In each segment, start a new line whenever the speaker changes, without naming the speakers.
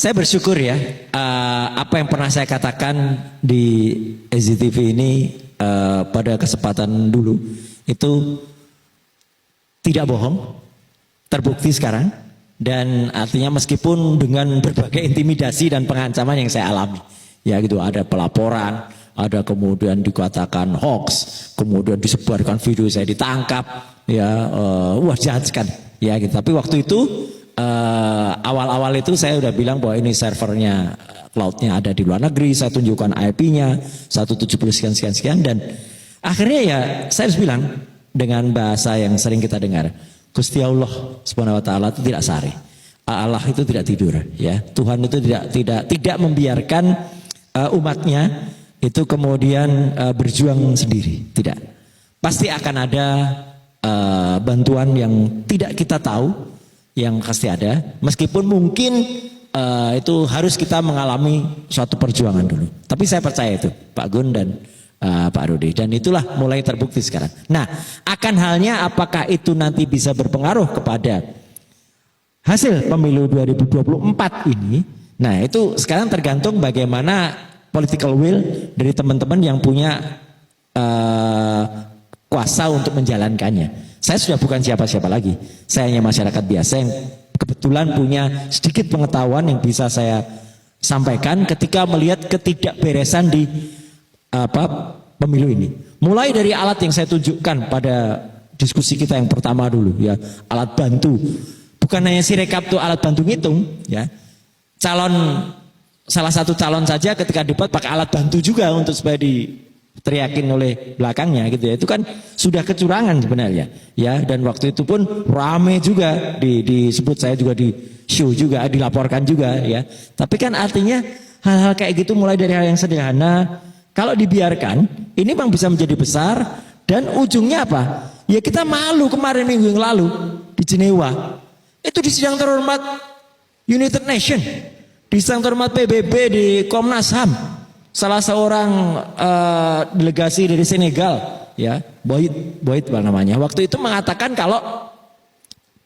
Saya bersyukur ya, apa yang pernah saya katakan di SCTV ini pada kesempatan dulu itu tidak bohong, terbukti sekarang, dan artinya meskipun dengan berbagai intimidasi dan pengancaman yang saya alami, ya gitu, ada pelaporan, ada kemudian dikatakan hoax, kemudian disebarkan video saya ditangkap, ya, wah jahat sekali, ya gitu. Tapi waktu itu awal-awal itu saya udah bilang bahwa ini servernya cloudnya ada di luar negeri, saya tunjukkan IP-nya 170 sekian dan akhirnya ya saya harus bilang dengan bahasa yang sering kita dengar, Gusti Allah Subhanahu wa taala itu tidak sari. Allah itu tidak tidur, ya. Tuhan itu tidak membiarkan umatnya itu kemudian berjuang sendiri, tidak. Pasti akan ada bantuan yang tidak kita tahu, yang pasti ada, meskipun mungkin itu harus kita mengalami suatu perjuangan dulu. Tapi saya percaya itu, Pak Gun dan Pak Rudi, dan itulah mulai terbukti sekarang. Nah, akan halnya apakah itu nanti bisa berpengaruh kepada hasil pemilu 2024 ini? Nah, itu sekarang tergantung bagaimana political will dari teman-teman yang punya kuasa untuk menjalankannya. Saya sudah bukan siapa-siapa lagi. Saya hanya masyarakat biasa yang kebetulan punya sedikit pengetahuan yang bisa saya sampaikan ketika melihat ketidakberesan di pemilu ini. Mulai dari alat yang saya tunjukkan pada diskusi kita yang pertama dulu, ya, alat bantu. Bukan hanya Sirekap itu alat bantu ngitung, ya. Salah satu calon saja ketika debat pakai alat bantu juga untuk supaya teriakin oleh belakangnya gitu ya, itu kan sudah kecurangan sebenarnya ya. Dan waktu itu pun rame juga disebut, saya juga di show juga, dilaporkan juga ya. Tapi kan artinya hal-hal kayak gitu mulai dari hal yang sederhana, kalau dibiarkan ini memang bisa menjadi besar dan ujungnya apa? Ya kita malu kemarin minggu yang lalu di Jenewa itu di sidang terhormat United Nation, di sidang terhormat PBB, di Komnas HAM. Salah seorang delegasi dari Senegal, ya, Boyd namanya, waktu itu mengatakan kalau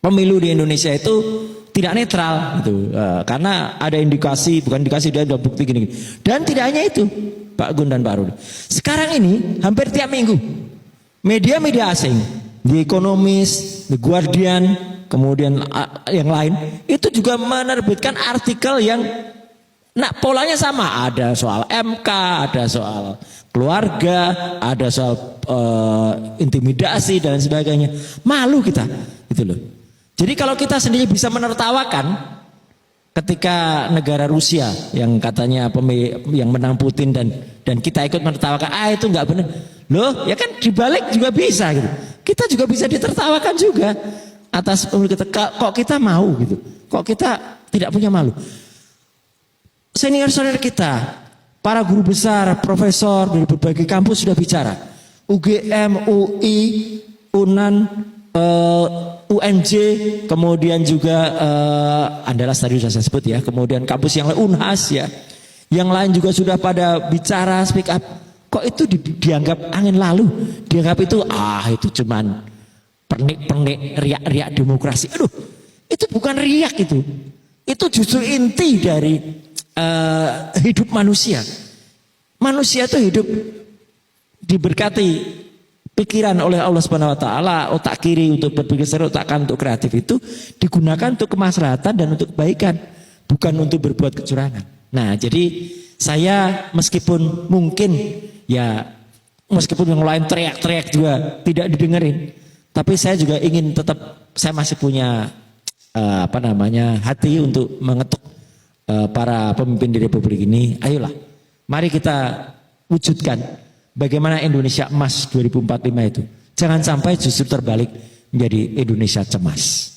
pemilu di Indonesia itu tidak netral, gitu, karena ada indikasi, bukan indikasi, dia ada bukti gini. Dan tidak hanya itu, Pak Gun dan Pak Rudi. Sekarang ini hampir tiap minggu media-media asing, The Economist, The Guardian, kemudian yang lain itu juga menerbitkan artikel yang polanya sama, ada soal MK, ada soal keluarga, ada soal intimidasi dan sebagainya. Malu kita, gitu loh. Jadi kalau kita sendiri bisa menertawakan ketika negara Rusia yang katanya yang menang Putin dan kita ikut menertawakan, itu nggak benar. Loh, ya kan dibalik juga bisa gitu. Kita juga bisa ditertawakan juga atas pemilu kita. Kok kita mau gitu? Kok kita tidak punya malu? Senior-senior kita, para guru besar, profesor dari berbagai kampus sudah bicara. UGM, UI, UNAN, UNJ, kemudian juga Andalas tadi sudah saya sebut ya, kemudian kampus yang lain, Unhas ya, yang lain juga sudah pada bicara speak up. Kok itu dianggap angin lalu? Dianggap itu itu cuman pernik-pernik, riak-riak demokrasi. Aduh, itu bukan riak itu. Itu justru inti dari hidup manusia. Manusia itu hidup diberkati pikiran oleh Allah Subhanahu wa taala, otak kiri untuk berpikir seru, otak kanan untuk kreatif, itu digunakan untuk kemaslahatan dan untuk kebaikan, bukan untuk berbuat kecurangan. Nah, jadi saya meskipun mungkin ya, meskipun yang lain teriak-teriak juga tidak didengerin, tapi saya juga ingin tetap, saya masih punya hati untuk mengetuk para pemimpin di Republik ini. Ayolah, mari kita wujudkan bagaimana Indonesia emas 2045 itu. Jangan sampai justru terbalik menjadi Indonesia cemas.